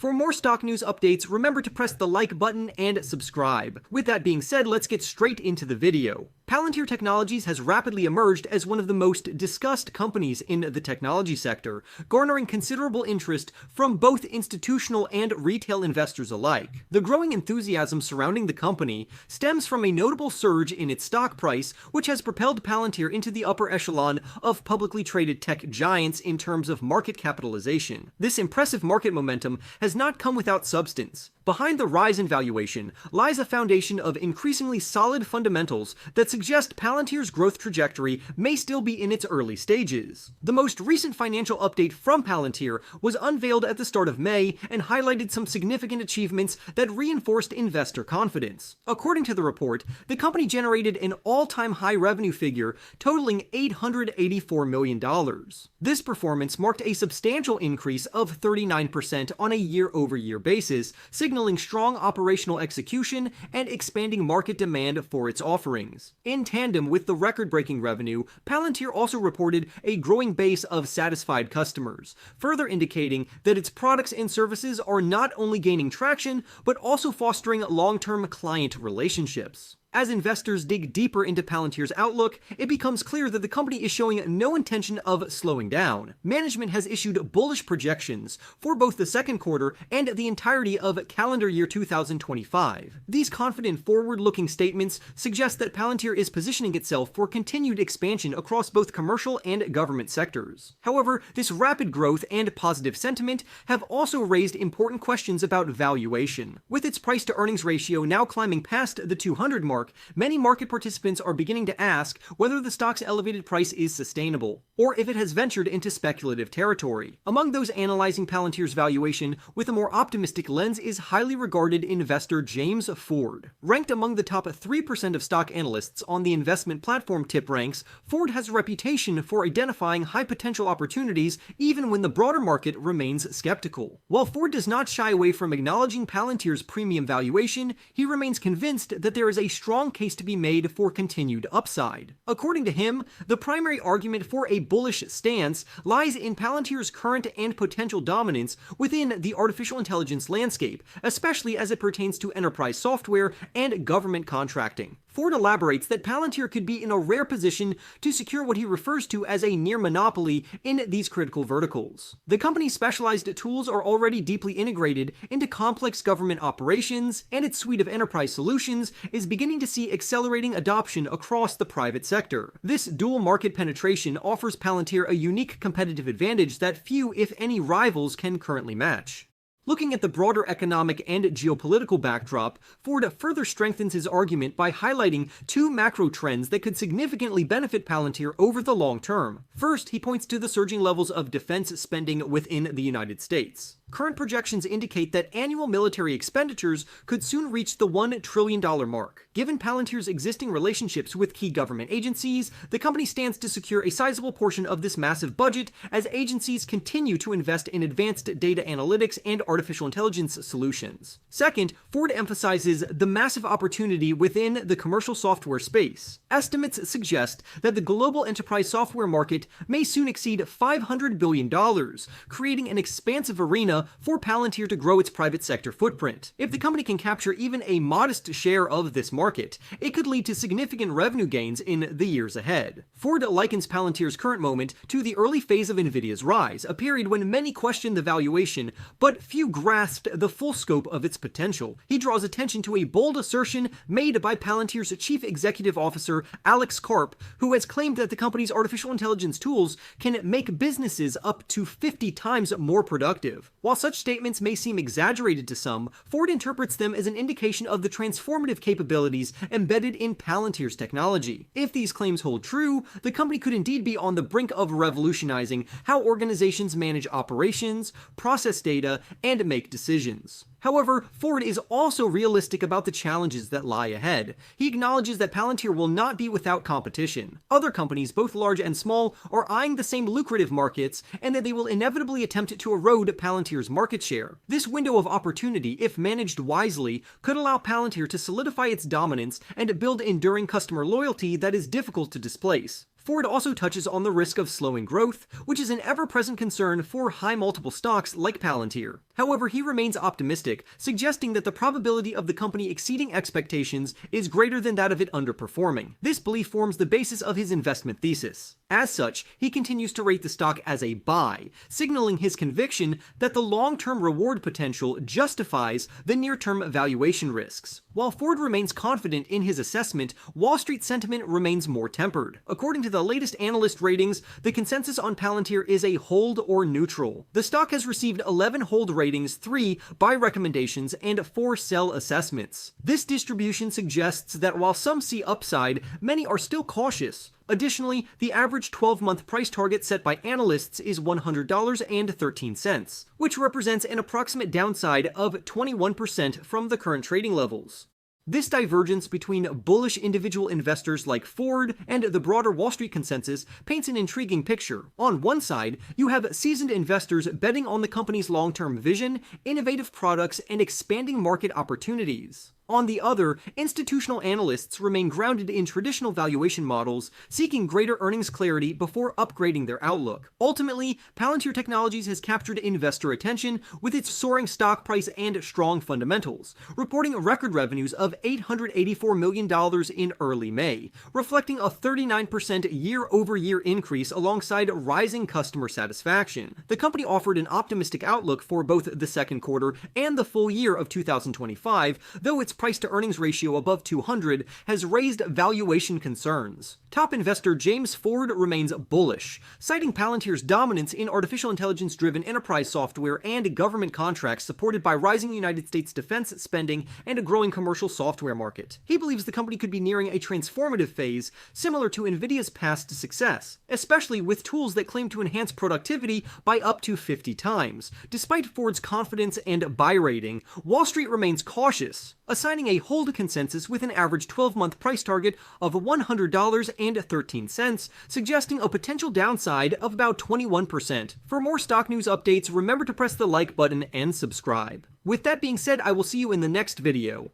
For more stock news updates, remember to press the like button and subscribe. With that being said, let's get straight into the video. Palantir Technologies has rapidly emerged as one of the most discussed companies in the technology sector, garnering considerable interest from both institutional and retail investors alike. The growing enthusiasm surrounding the company stems from a notable surge in its stock price, which has propelled Palantir into the upper echelon of publicly traded tech giants in terms of market capitalization. This impressive market momentum has not come without substance. Behind the rise in valuation lies a foundation of increasingly solid fundamentals that suggest Palantir's growth trajectory may still be in its early stages. The most recent financial update from Palantir was unveiled at the start of May and highlighted some significant achievements that reinforced investor confidence. According to the report, the company generated an all-time high revenue figure totaling $884 million. This performance marked a substantial increase of 39% on a year-over-year basis, signaling strong operational execution and expanding market demand for its offerings. In tandem with the record-breaking revenue, Palantir also reported a growing base of satisfied customers, further indicating that its products and services are not only gaining traction, but also fostering long-term client relationships. As investors dig deeper into Palantir's outlook, it becomes clear that the company is showing no intention of slowing down. Management has issued bullish projections for both the second quarter and the entirety of calendar year 2025. These confident, forward-looking statements suggest that Palantir is positioning itself for continued expansion across both commercial and government sectors. However, this rapid growth and positive sentiment have also raised important questions about valuation. With its price-to-earnings ratio now climbing past the 200 mark, many market participants are beginning to ask whether the stock's elevated price is sustainable, or if it has ventured into speculative territory. Among those analyzing Palantir's valuation with a more optimistic lens is highly regarded investor James Foord. Ranked among the top 3% of stock analysts on the investment platform TipRanks, Foord has a reputation for identifying high-potential opportunities even when the broader market remains skeptical. While Foord does not shy away from acknowledging Palantir's premium valuation, he remains convinced that there is a strong case to be made for continued upside. According to him, the primary argument for a bullish stance lies in Palantir's current and potential dominance within the artificial intelligence landscape, especially as it pertains to enterprise software and government contracting. Foord elaborates that Palantir could be in a rare position to secure what he refers to as a near monopoly in these critical verticals. The company's specialized tools are already deeply integrated into complex government operations, and its suite of enterprise solutions is beginning to see accelerating adoption across the private sector. This dual market penetration offers Palantir a unique competitive advantage that few, if any, rivals can currently match. Looking at the broader economic and geopolitical backdrop, Foord further strengthens his argument by highlighting two macro trends that could significantly benefit Palantir over the long term. First, he points to the surging levels of defense spending within the United States. Current projections indicate that annual military expenditures could soon reach the $1 trillion mark. Given Palantir's existing relationships with key government agencies, the company stands to secure a sizable portion of this massive budget as agencies continue to invest in advanced data analytics and artificial intelligence solutions. Second, Foord emphasizes the massive opportunity within the commercial software space. Estimates suggest that the global enterprise software market may soon exceed $500 billion, creating an expansive arena for Palantir to grow its private sector footprint. If the company can capture even a modest share of this market, it could lead to significant revenue gains in the years ahead. Foord likens Palantir's current moment to the early phase of Nvidia's rise, a period when many questioned the valuation, but few grasped the full scope of its potential. He draws attention to a bold assertion made by Palantir's chief executive officer, Alex Karp, who has claimed that the company's artificial intelligence tools can make businesses up to 50 times more productive. While such statements may seem exaggerated to some, Foord interprets them as an indication of the transformative capabilities embedded in Palantir's technology. If these claims hold true, the company could indeed be on the brink of revolutionizing how organizations manage operations, process data, and make decisions. However, Foord is also realistic about the challenges that lie ahead. He acknowledges that Palantir will not be without competition. Other companies, both large and small, are eyeing the same lucrative markets, and that they will inevitably attempt to erode Palantir's market share. This window of opportunity, if managed wisely, could allow Palantir to solidify its dominance and build enduring customer loyalty that is difficult to displace. Foord also touches on the risk of slowing growth, which is an ever-present concern for high-multiple stocks like Palantir. However, he remains optimistic, suggesting that the probability of the company exceeding expectations is greater than that of it underperforming. This belief forms the basis of his investment thesis. As such, he continues to rate the stock as a buy, signaling his conviction that the long-term reward potential justifies the near-term valuation risks. While Foord remains confident in his assessment, Wall Street sentiment remains more tempered. According to the latest analyst ratings, the consensus on Palantir is a hold or neutral. The stock has received 11 hold ratings, 3 buy recommendations, and 4 sell assessments. This distribution suggests that while some see upside, many are still cautious. Additionally, the average 12-month price target set by analysts is $100.13, which represents an approximate downside of 21% from the current trading levels. This divergence between bullish individual investors like Foord and the broader Wall Street consensus paints an intriguing picture. On one side, you have seasoned investors betting on the company's long-term vision, innovative products, and expanding market opportunities. On the other, institutional analysts remain grounded in traditional valuation models, seeking greater earnings clarity before upgrading their outlook. Ultimately, Palantir Technologies has captured investor attention with its soaring stock price and strong fundamentals, reporting record revenues of $884 million in early May, reflecting a 39% year-over-year increase alongside rising customer satisfaction. The company offered an optimistic outlook for both the second quarter and the full year of 2025, though its price-to-earnings ratio above 200 has raised valuation concerns. Top investor James Foord remains bullish, citing Palantir's dominance in artificial intelligence-driven enterprise software and government contracts supported by rising United States defense spending and a growing commercial software market. He believes the company could be nearing a transformative phase similar to Nvidia's past success, especially with tools that claim to enhance productivity by up to 50 times. Despite Ford's confidence and buy rating, Wall Street remains cautious, assigning a hold consensus with an average 12-month price target of $100.13, suggesting a potential downside of about 21%. For more stock news updates, remember to press the like button and subscribe. With that being said, I will see you in the next video.